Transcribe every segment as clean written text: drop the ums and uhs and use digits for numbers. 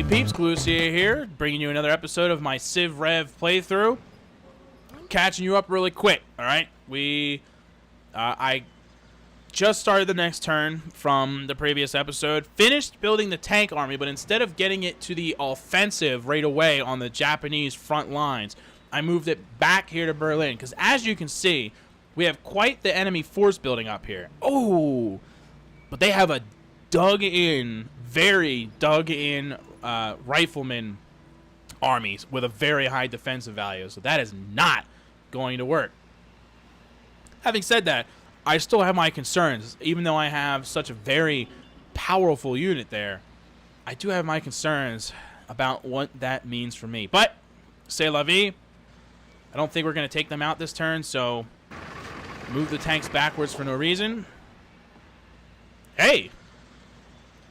Peeps Galucia here, bringing you another episode of my Civ Rev playthrough. Catching you up really quick, alright? I just started the next turn from the previous episode. Finished building the tank army, but instead of getting it to the offensive right away on the Japanese front lines, I moved it back here to Berlin. Because as you can see, we have quite the enemy force building up here. Oh! But they have a very dug-in rifleman armies with a very high defensive value. So that is not going to work. Having said that, I still have my concerns. Even though I have such a very powerful unit there, I do have my concerns about what that means for me. But, c'est la vie. I don't think we're going to take them out this turn, so move the tanks backwards for no reason. Hey!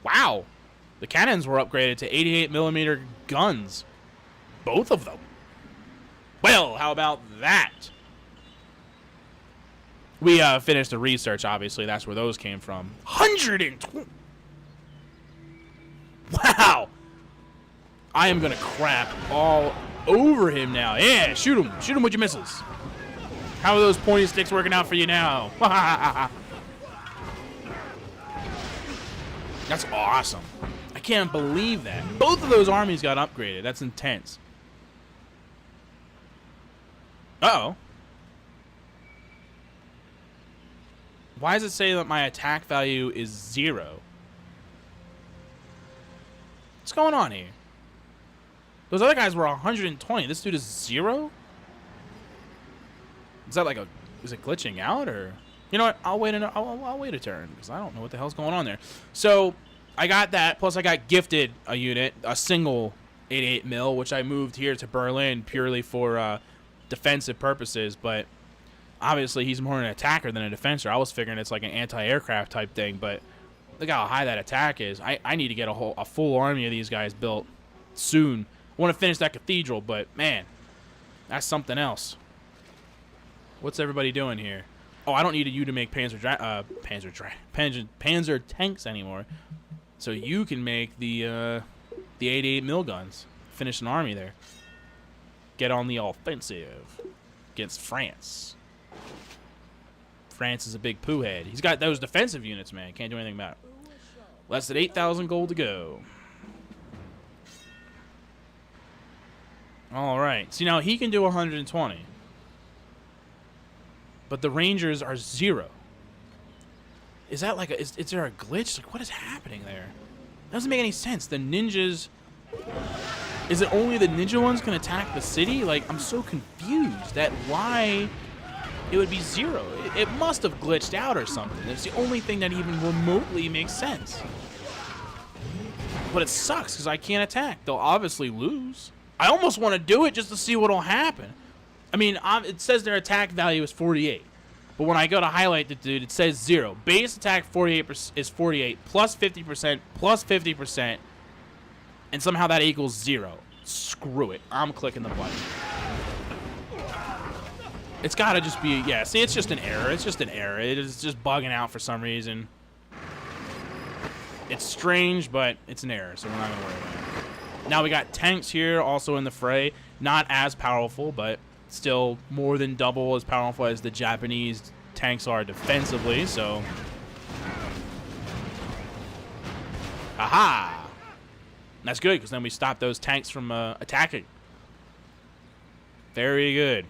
Wow! The cannons were upgraded to 88mm guns. Both of them. Well, how about that? We finished the research, obviously. That's where those came from. 120! Wow! I am going to crap all over him now. Yeah, shoot him. Shoot him with your missiles. How are those pointy sticks working out for you now? That's awesome. I can't believe that. Both of those armies got upgraded. That's intense. Uh-oh. Why does it say that my attack value is 0? What's going on here? Those other guys were 120. This dude is 0? Is that like a... Is it glitching out, or... You know what? I'll wait a turn, because I don't know what the hell's going on there. So, I got that, plus I got gifted a unit, a single 88mm, which I moved here to Berlin purely for defensive purposes, but obviously he's more an attacker than a defender. I was figuring it's like an anti-aircraft type thing, but look how high that attack is. I need to get a full army of these guys built soon. I want to finish that cathedral, but man, that's something else. What's everybody doing here? Oh, I don't need you to make panzer tanks anymore. So you can make the 88mm guns. Finish an army there. Get on the offensive against France. France is a big poo head. He's got those defensive units, man. Can't do anything about it. Less than 8,000 gold to go. All right. See, now he can do 120. But the Rangers are 0. Is that like a... Is there a glitch? Like, what is happening there? Doesn't make any sense. The ninjas... Is it only the ninja ones can attack the city? Like, I'm so confused that why it would be 0. It must have glitched out or something. It's the only thing that even remotely makes sense. But it sucks because I can't attack. They'll obviously lose. I almost want to do it just to see what'll happen. I mean, it says their attack value is 48. But when I go to highlight the dude, it says 0. Base attack 48 is 48, plus 50%, plus 50%, and somehow that equals 0. Screw it. I'm clicking the button. It's got to just be, yeah, see, it's just an error. It's just an error. It is just bugging out for some reason. It's strange, but it's an error, so we're not going to worry about it. Now we got tanks here also in the fray. Not as powerful, but still more than double as powerful as the Japanese tanks are defensively, so... Aha! That's good, because then we stop those tanks from attacking. Very good.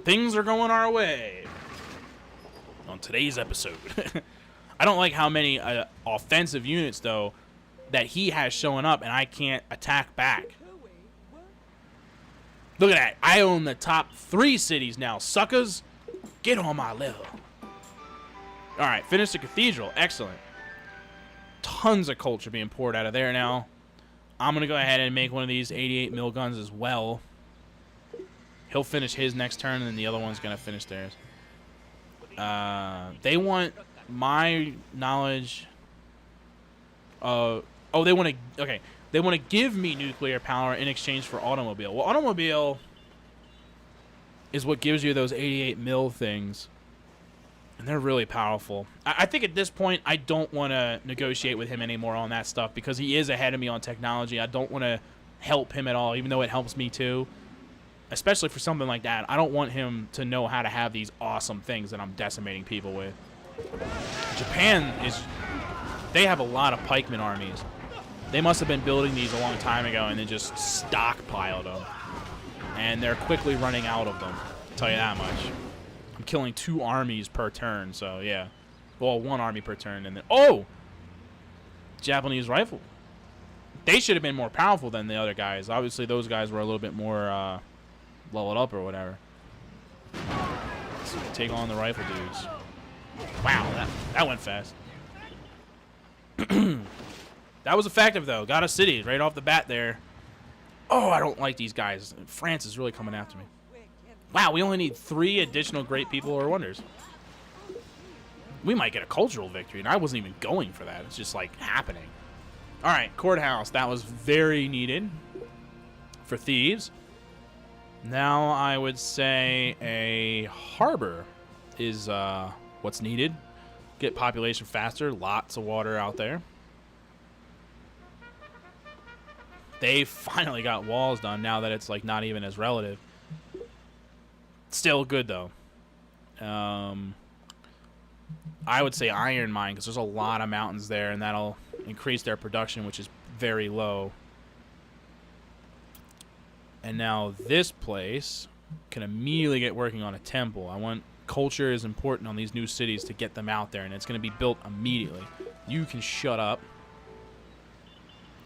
Things are going our way on today's episode. I don't like how many offensive units, though, that he has showing up, and I can't attack back. Look at that. I own the top 3 cities now. Suckers, get on my level. Alright, finish the cathedral. Excellent. Tons of culture being poured out of there now. I'm going to go ahead and make one of these 88mm guns as well. He'll finish his next turn, and then the other one's going to finish theirs. They want my knowledge. Oh, they want to... Okay. They want to give me nuclear power in exchange for automobile. Well, automobile is what gives you those 88mm things. And they're really powerful. I think at this point, I don't want to negotiate with him anymore on that stuff because he is ahead of me on technology. I don't want to help him at all, even though it helps me too. Especially for something like that. I don't want him to know how to have these awesome things that I'm decimating people with. Japan is... They have a lot of pikeman armies. They must have been building these a long time ago and then just stockpiled them. And they're quickly running out of them. I'll tell you that much. I'm killing 2 armies per turn, so yeah. Well, 1 army per turn, and then... Oh! Japanese rifle. They should have been more powerful than the other guys. Obviously, those guys were a little bit more leveled up or whatever. Let's take on the rifle dudes. Wow, that went fast. That was effective, though. Got a city right off the bat there. Oh, I don't like these guys. France is really coming after me. Wow, we only need 3 additional great people or wonders. We might get a cultural victory, and I wasn't even going for that. It's just, like, happening. All right, courthouse. That was very needed for thieves. Now I would say a harbor is what's needed. Get population faster. Lots of water out there. They finally got walls done now that it's like not even as relative. Still good though. I would say iron mine because there's a lot of mountains there and that'll increase their production, which is very low. And now this place can immediately get working on a temple. I want culture is important on these new cities to get them out there, and it's going to be built immediately. You can shut up.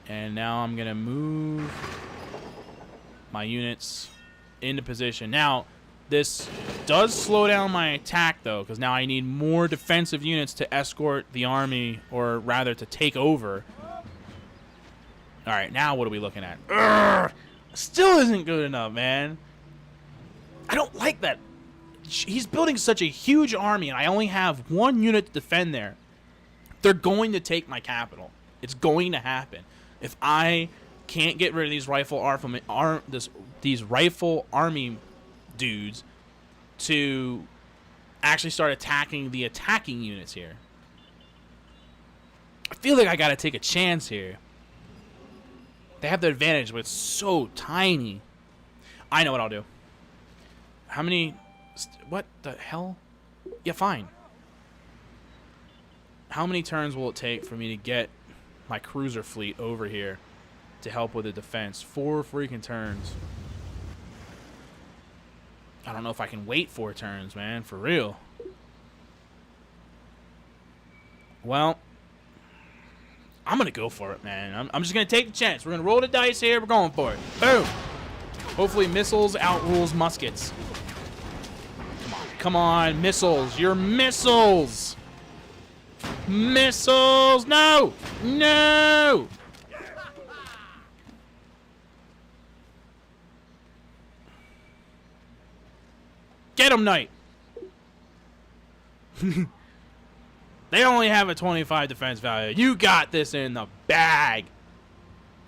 And now I'm going to move my units into position. Now, this does slow down my attack, though, because now I need more defensive units to escort the army, or rather to take over. All right, now what are we looking at? Urgh! Still isn't good enough, man. I don't like that. He's building such a huge army, and I only have 1 unit to defend there. They're going to take my capital. It's going to happen. If I can't get rid of these rifle these rifle army dudes to actually start attacking the attacking units here. I feel like I gotta take a chance here. They have the advantage, but it's so tiny. I know what I'll do. How many... What the hell? Yeah, fine. How many turns will it take for me to get my cruiser fleet over here to help with the defense? 4 freaking turns. I don't know if I can wait 4 turns, man. For real. Well, I'm going to go for it, man. I'm just going to take the chance. We're going to roll the dice here. We're going for it. Boom. Hopefully missiles outrules muskets. Come on. Come on, missiles. Your missiles. Missiles. No. No. Get him, Knight. They only have a 25 defense value. You got this in the bag.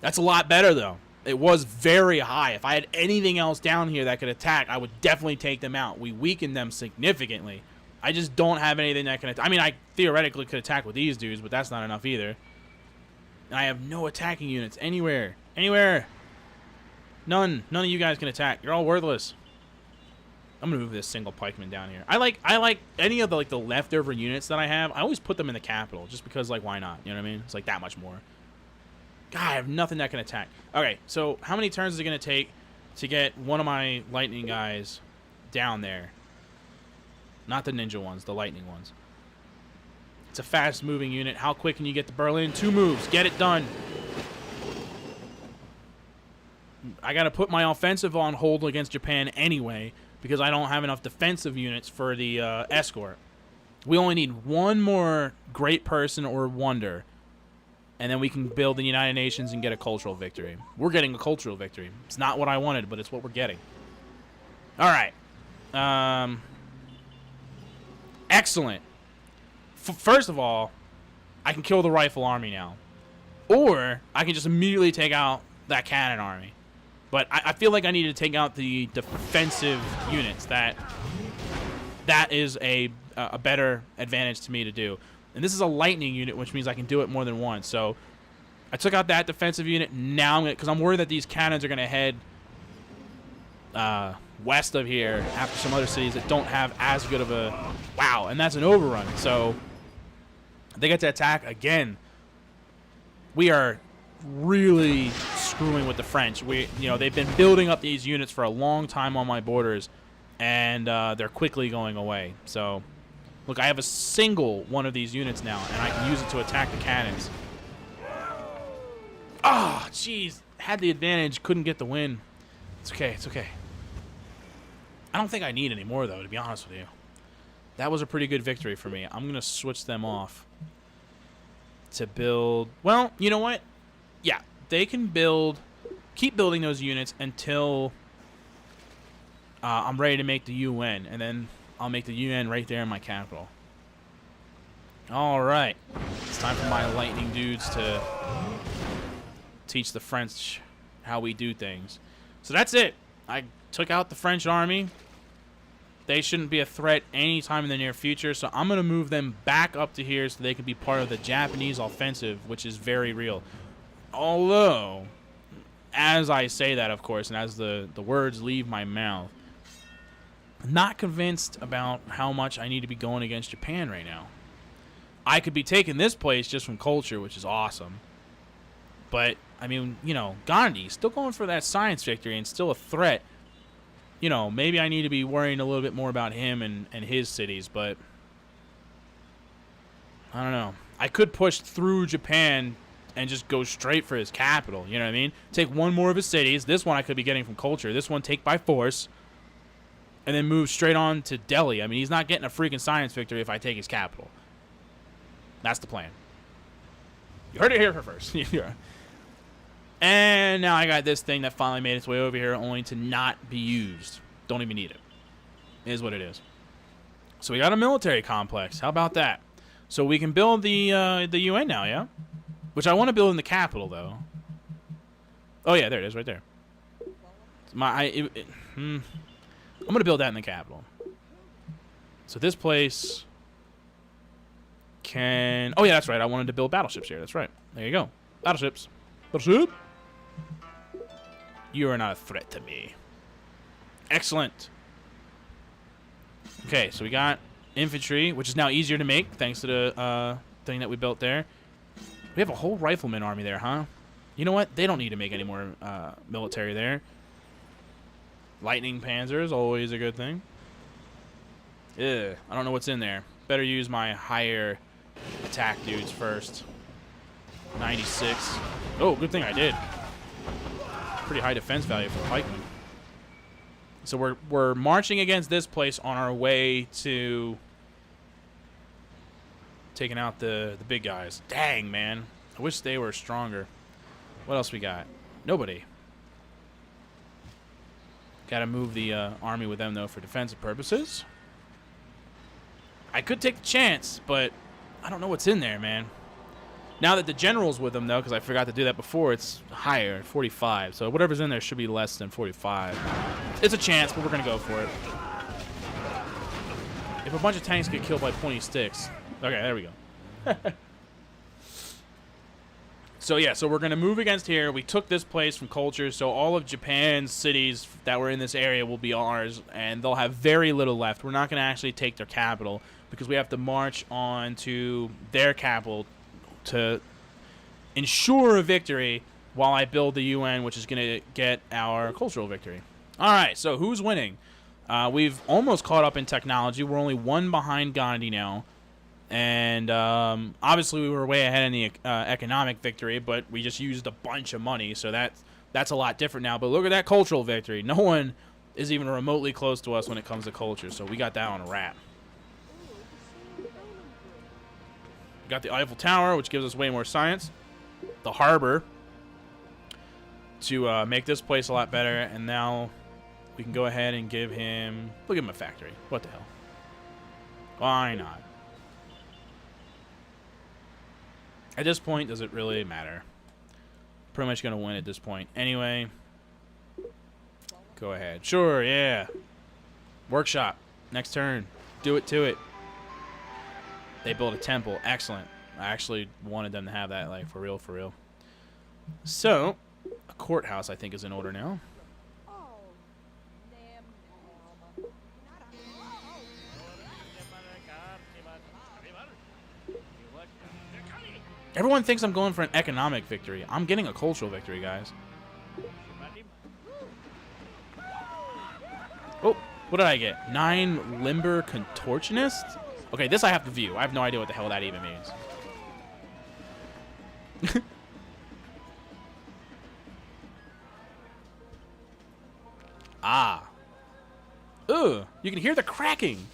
That's a lot better, though. It was very high. If I had anything else down here that could attack, I would definitely take them out. We weakened them significantly. I just don't have anything that can attack. I mean, I theoretically could attack with these dudes, but that's not enough either. And I have no attacking units anywhere. Anywhere. None. None of you guys can attack. You're all worthless. I'm gonna move this single pikeman down here. I like any of the the leftover units that I have. I always put them in the capital just because, like, why not? You know what I mean? It's like that much more. God, I have nothing that can attack. Okay, so how many turns is it gonna take to get one of my lightning guys down there? Not the ninja ones, the lightning ones. It's a fast-moving unit. How quick can you get to Berlin? 2 moves. Get it done. I gotta put my offensive on hold against Japan anyway, because I don't have enough defensive units for the escort. We only need 1 more great person or wonder, and then we can build the United Nations and get a cultural victory. We're getting a cultural victory. It's not what I wanted, but it's what we're getting. All right. Excellent. First of all, I can kill the rifle army now. Or I can just immediately take out that cannon army. But I feel like I need to take out the defensive units. That is a a better advantage to me to do. And this is a lightning unit, which means I can do it more than once. So I took out that defensive unit. Now I'm gonna, because I'm worried that these cannons are gonna head west of here after some other cities that don't have as good of a wow, and that's an overrun. So they get to attack again. We are really screwing with the French. They've been building up these units for a long time on my borders, and they're quickly going away. So look, I have a single one of these units now, and I can use it to attack the cannons. Oh, jeez. Had the advantage, couldn't get the win. It's okay, it's okay. I don't think I need any more, though, to be honest with you. That was a pretty good victory for me. I'm going to switch them off to build... Well, you know what? Yeah, they can keep building those units until I'm ready to make the UN, and then I'll make the UN right there in my capital. All right. It's time for my lightning dudes to teach the French how we do things. So that's it. I took out the French army. They shouldn't be a threat anytime in the near future, so I'm going to move them back up to here so they can be part of the Japanese offensive, which is very real. Although, as I say that, of course, and as the words leave my mouth, I'm not convinced about how much I need to be going against Japan right now. I could be taking this place just from culture, which is awesome. But, I mean, Gandhi, still going for that science victory and still a threat. Maybe I need to be worrying a little bit more about him and his cities, but I don't know. I could push through Japan and just go straight for his capital, you know what I mean? Take one more of his cities. This one I could be getting from culture. This one take by force and then move straight on to Delhi. I mean, he's not getting a freaking science victory if I take his capital. That's the plan. You heard it here first. And now I got this thing that finally made its way over here only to not be used. Don't even need it. It is what it is. So we got a military complex. How about that? So we can build the UN now, yeah? Which I want to build in the capital, though. Oh, yeah, there it is right there. I'm going to build that in the capital. So this place can... Oh, yeah, that's right. I wanted to build battleships here. That's right. There you go. Battleships. Battleship. You are not a threat to me. Excellent. Okay, so we got infantry, which is now easier to make thanks to the thing that we built there. We have a whole rifleman army there, huh? You know what? They don't need to make any more military there. Lightning panzer is always a good thing. Ugh, I don't know what's in there. Better use my higher attack dudes first. 96. Oh, good thing I did. Pretty high defense value for pikemen. So we're marching against this place on our way to taking out the big guys. Dang, man. I wish they were stronger. What else we got? Nobody. Gotta move the army with them, though, for defensive purposes. I could take the chance, but I don't know what's in there, man. Now that the general's with them, though, because I forgot to do that before, it's higher, 45. So whatever's in there should be less than 45. It's a chance, but we're going to go for it. If a bunch of tanks get killed by pointy sticks. Okay, there we go. So, yeah, so we're going to move against here. We took this place from culture, so all of Japan's cities that were in this area will be ours, and they'll have very little left. We're not going to actually take their capital because we have to march on to their capital to ensure a victory while I build the UN, which is going to get our cultural victory. All right, so who's winning? We've almost caught up in technology. We're only one behind Gandhi now. And obviously we were way ahead in the economic victory, but we just used a bunch of money, so that's a lot different now. But look at that cultural victory. No one is even remotely close to us when it comes to culture, so we got that on a wrap. Got the Eiffel Tower, which gives us way more science. The harbor to make this place a lot better. And now we can go ahead and give him... We'll give him a factory. What the hell? Why not? At this point, does it really matter? Pretty much going to win at this point. Anyway. Go ahead. Sure, yeah. Workshop. Next turn. Do it to it. They built a temple. Excellent. I actually wanted them to have that, like, for real, for real. So, a courthouse, I think, is in order now. Everyone thinks I'm going for an economic victory. I'm getting a cultural victory, guys. Oh, what did I get? 9 limber contortionists? Okay, this I have to view. I have no idea what the hell that even means. Ah. Ugh, you can hear the cracking.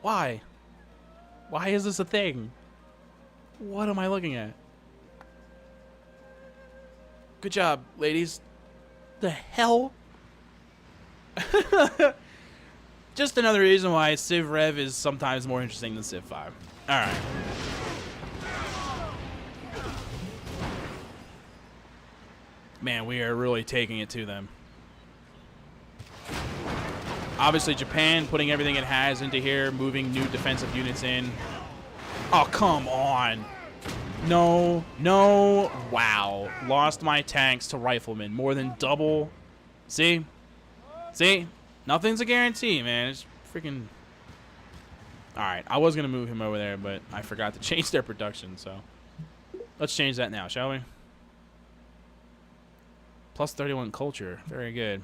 Why? Why is this a thing? What am I looking at? Good job, ladies. The hell? Just another reason why Civ Rev is sometimes more interesting than Civ 5. Alright. Man, we are really taking it to them. Obviously, Japan putting everything it has into here, moving new defensive units in. Oh, come on. No, no. Wow. Lost my tanks to riflemen. More than double. See? See? Nothing's a guarantee, man. It's freaking... Alright, I was going to move him over there, but I forgot to change their production, so... Let's change that now, shall we? Plus 31 culture. Very good.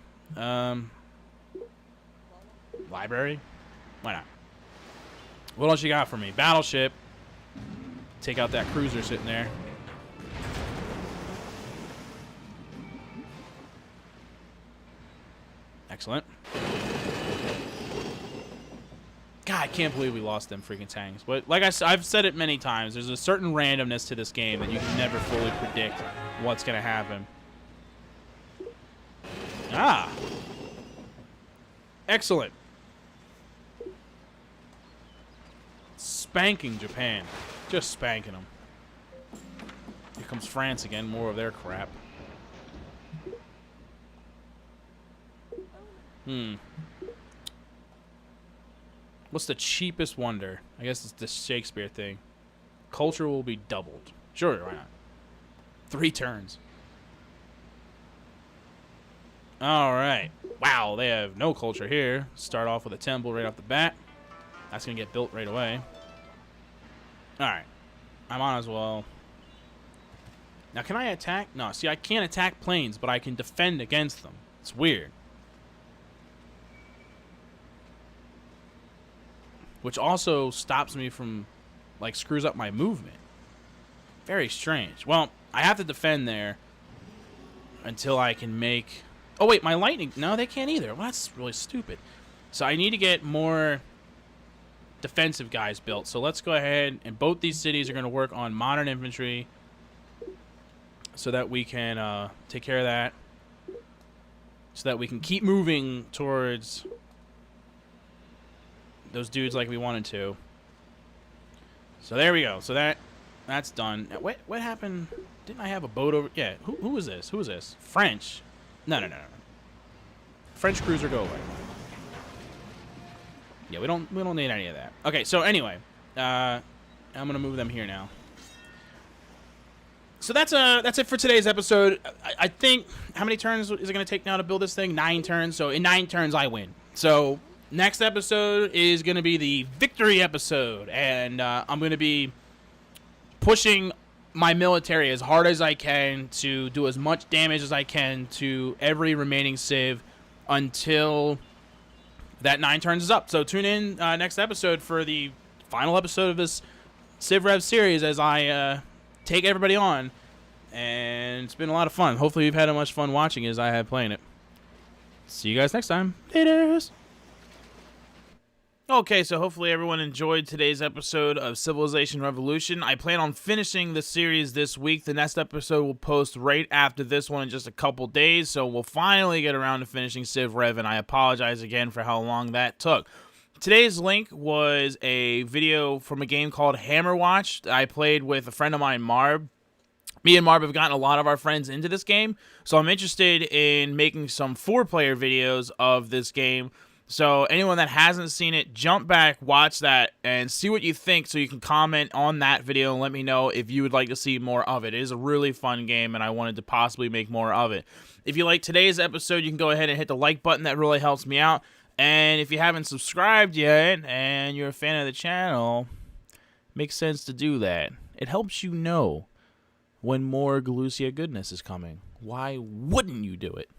Library? Why not? What else you got for me? Battleship. Take out that cruiser sitting there. Excellent. God, I can't believe we lost them freaking tanks. But like I've said it many times, there's a certain randomness to this game that you can never fully predict what's going to happen. Ah. Excellent. Spanking Japan. Just spanking them. Here comes France again. More of their crap. What's the cheapest wonder? I guess it's the Shakespeare thing. Culture will be doubled. Sure, why not? 3 turns. Alright. Wow, they have no culture here. Start off with a temple right off the bat. That's going to get built right away. Alright. I might as well. Now, can I attack? No, see, I can't attack planes, but I can defend against them. It's weird. Which also stops me from, like, screws up my movement. Very strange. Well, I have to defend there until I can make... Oh, wait, my lightning... No, they can't either. Well, that's really stupid. So I need to get more defensive guys built. So let's go ahead, and both these cities are going to work on modern infantry so that we can take care of that. So that we can keep moving towards those dudes like we wanted to. So there we go. So that's done. Now, what happened? Didn't I have a boat over? Yeah. Who was this? Who was this? French. No. French cruiser, go away. Yeah, we don't need any of that. Okay, so anyway, I'm gonna move them here now. So that's it for today's episode. I think, how many turns is it gonna take now to build this thing? 9 turns. So in 9 turns, I win. So next episode is gonna be the victory episode, and I'm gonna be pushing my military as hard as I can to do as much damage as I can to every remaining civ until that 9 turns is up. So tune in next episode for the final episode of this Civ Rev series as I take everybody on. And it's been a lot of fun. Hopefully you've had as much fun watching as I have playing it. See you guys next time. Laters. Okay, so hopefully everyone enjoyed today's episode of Civilization Revolution. I plan on finishing the series this week. The next episode will post right after this one in just a couple days, so we'll finally get around to finishing Civ Rev, and I apologize again for how long that took. Today's link was a video from a game called Hammerwatch that I played with a friend of mine, Marb. Me and Marb have gotten a lot of our friends into this game, so I'm interested in making some 4-player videos of this game. So anyone that hasn't seen it, jump back, watch that, and see what you think so you can comment on that video and let me know if you would like to see more of it. It is a really fun game, and I wanted to possibly make more of it. If you like today's episode, you can go ahead and hit the like button. That really helps me out. And if you haven't subscribed yet and you're a fan of the channel, makes sense to do that. It helps you know when more Galucia goodness is coming. Why wouldn't you do it?